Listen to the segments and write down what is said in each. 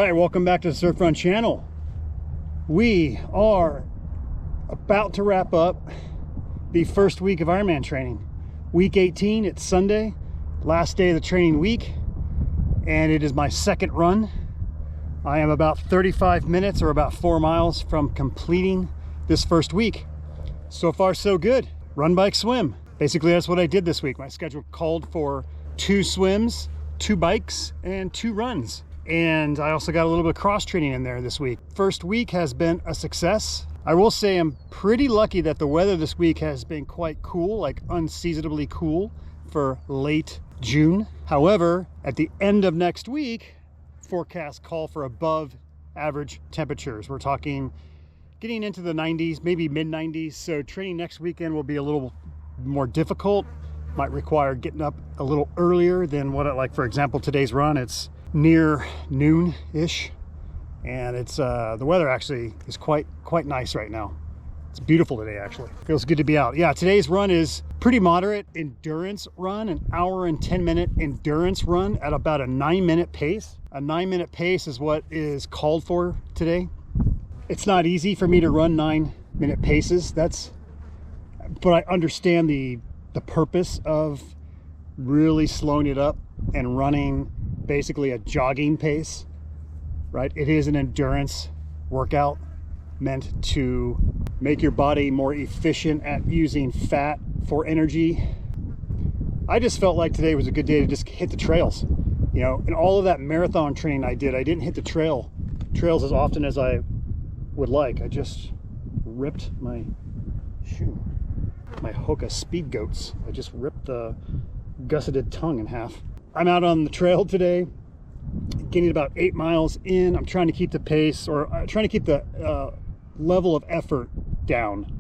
right, welcome back to the Surf Run channel. We are about to wrap up the first week of Ironman training. Week 18, it's Sunday, last day of the training week, and it is my second run. I am about 35 minutes or about 4 miles from completing this first week. So far, so good. Run, bike, swim. Basically, that's what I did this week. My schedule called for 2 swims, 2 bikes, and 2 runs. And I also got a little bit of cross training in there this week. First week has been a success. I will say I'm pretty lucky that the weather this week has been quite cool, like unseasonably cool for late June. However, at the end of next week, forecasts call for above average temperatures. We're talking getting into the 90s, maybe mid 90s. So training next weekend will be a little more difficult. Might require getting up a little earlier than what like, for example, today's run, it's near noon-ish, and it's the weather actually is quite nice right now. It's beautiful today, actually. Feels good to be out. Yeah, today's run is pretty moderate endurance run, an hour and 10-minute endurance run at about a 9-minute pace. A 9-minute pace is what is called for today. It's not easy for me to run 9-minute paces. But I understand the purpose of really slowing it up and running basically a jogging pace, right? It is an endurance workout meant to make your body more efficient at using fat for energy. I just felt like today was a good day to just hit the trails. You know, and all of that marathon training I didn't hit the trails as often as I would like. I just ripped my Hoka Speed Goats. I just ripped the gusseted tongue in half. I'm out on the trail today, getting about 8 miles in. I'm trying to keep the pace, or trying to keep the level of effort down,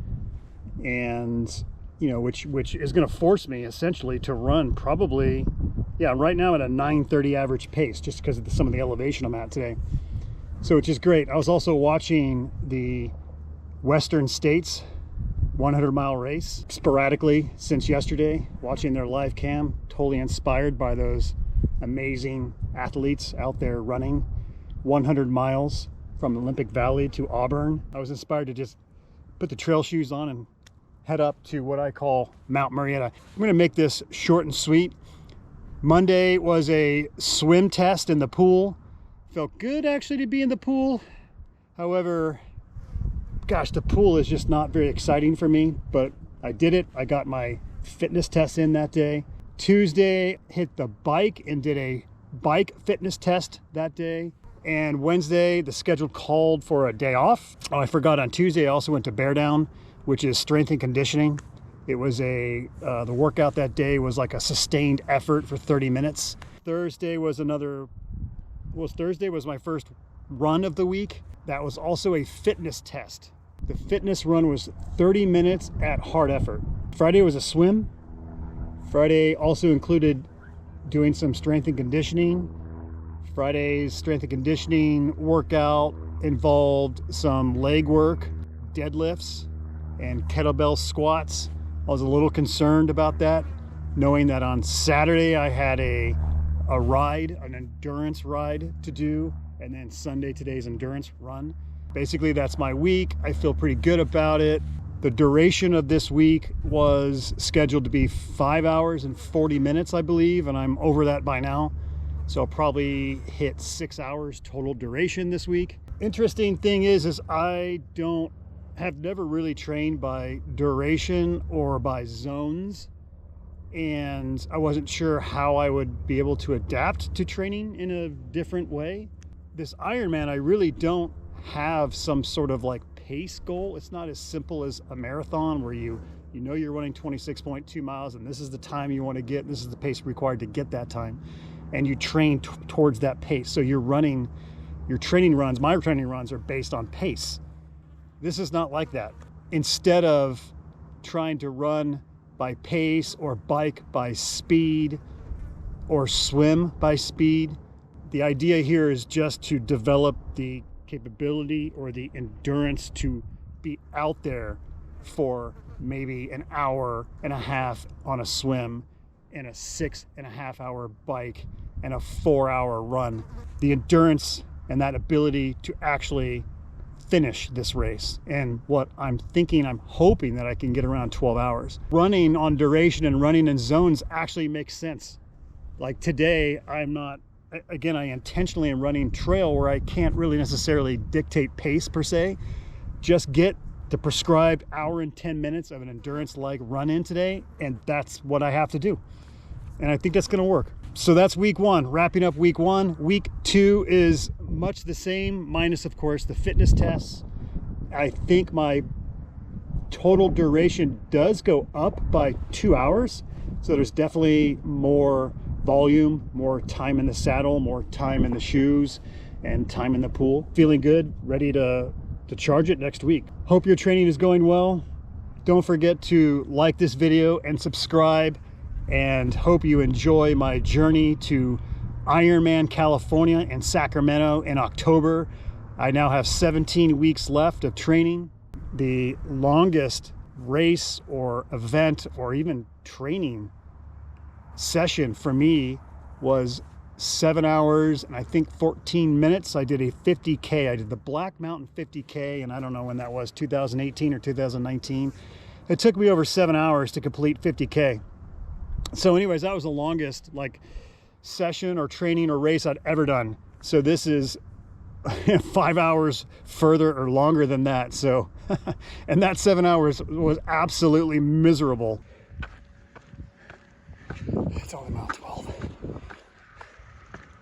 and you know, which is going to force me essentially to run probably, yeah, right now at a 9:30 average pace, just because of some of the elevation I'm at today. So which is great. I was also watching the Western States 100-mile race sporadically since yesterday, watching their live cam. Totally inspired by those amazing athletes out there running 100 miles from Olympic Valley to Auburn. I was inspired to just put the trail shoes on and head up to what I call Mount Marietta. I'm going to make this short and sweet. Monday was a swim test in the pool. Felt good actually to be in the pool. However, gosh, the pool is just not very exciting for me, but I did it. I got my fitness test in that day. Tuesday, hit the bike and did a bike fitness test that day. And Wednesday, the schedule called for a day off. Oh, I forgot, on Tuesday, I also went to Bear Down, which is strength and conditioning. It was the workout that day was like a sustained effort for 30 minutes. Thursday was my first run of the week. That was also a fitness test. The fitness run was 30 minutes at hard effort. Friday was a swim. Friday also included doing some strength and conditioning. Friday's strength and conditioning workout involved some leg work, deadlifts, and kettlebell squats. I was a little concerned about that, knowing that on Saturday I had a ride, an endurance ride to do, and then Sunday, today's endurance run. Basically, that's my week. I feel pretty good about it. The duration of this week was scheduled to be 5 hours and 40 minutes, I believe, and I'm over that by now. So I'll probably hit 6 hours total duration this week. Interesting thing is I have never really trained by duration or by zones, and I wasn't sure how I would be able to adapt to training in a different way. This Ironman, I really don't have some sort of like pace goal. It's not as simple as a marathon where you know you're running 26.2 miles and this is the time you want to get, this is the pace required to get that time, and you train towards that pace. So your training runs, my training runs are based on pace. This is not like that. Instead of trying to run by pace or bike by speed or swim by speed, the idea here is just to develop the capability or the endurance to be out there for maybe an hour and a half on a swim and a 6.5 hour bike and a 4 hour run. The endurance and that ability to actually finish this race. And what I'm hoping that I can get around 12 hours. Running on duration and running in zones actually makes sense. Like today, I intentionally am running trail where I can't really necessarily dictate pace per se. Just get the prescribed hour and 10 minutes of an endurance-like run in today, and that's what I have to do. And I think that's gonna work. So that's week one, wrapping up week one. Week two is much the same, minus of course the fitness tests. I think my total duration does go up by 2 hours. So there's definitely more volume, more time in the saddle, more time in the shoes, and time in the pool. Feeling good, ready to charge it next week. Hope your training is going well. Don't forget to like this video and subscribe, and hope you enjoy my journey to Ironman California and Sacramento in October. I now have 17 weeks left of training. The longest race or event or even training session for me was 7 hours and I think 14 minutes. I did a 50K. I did the Black Mountain 50K, and I don't know when that was, 2018 or 2019. It took me over 7 hours to complete 50K. So anyways, that was the longest session or training or race I'd ever done. So this is 5 hours further or longer than that. So, and that 7 hours was absolutely miserable. It's only mile 12.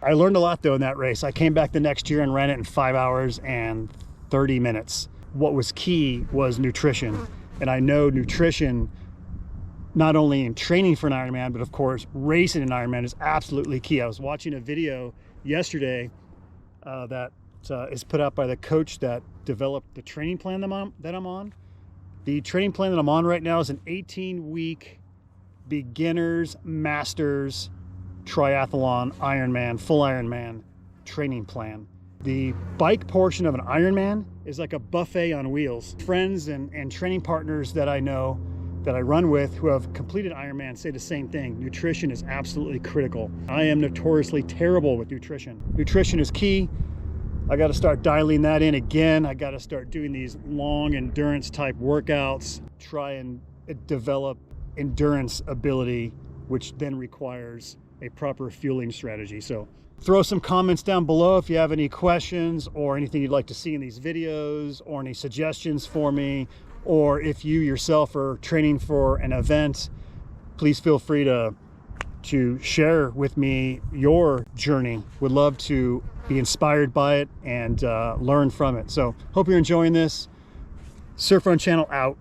I learned a lot though in that race. I came back the next year and ran it in 5 hours and 30 minutes. What was key was nutrition. And I know nutrition, not only in training for an Ironman, but of course racing an Ironman is absolutely key. I was watching a video yesterday that is put out by the coach that developed the training plan that I'm on. The training plan that I'm on right now is an 18-week beginners, masters, triathlon, Ironman, full Ironman training plan. The bike portion of an Ironman is like a buffet on wheels. Friends and training partners that I know, that I run with, who have completed Ironman say the same thing. Nutrition is absolutely critical. I am notoriously terrible with nutrition. Nutrition is key. I got to start dialing that in again. I got to start doing these long endurance type workouts, try and develop endurance ability, which then requires a proper fueling strategy. So throw some comments down below if you have any questions or anything you'd like to see in these videos, or any suggestions for me, or if you yourself are training for an event, please feel free to share with me your journey. Would love to be inspired by it and learn from it. So hope you're enjoying this. Surf Run Channel out.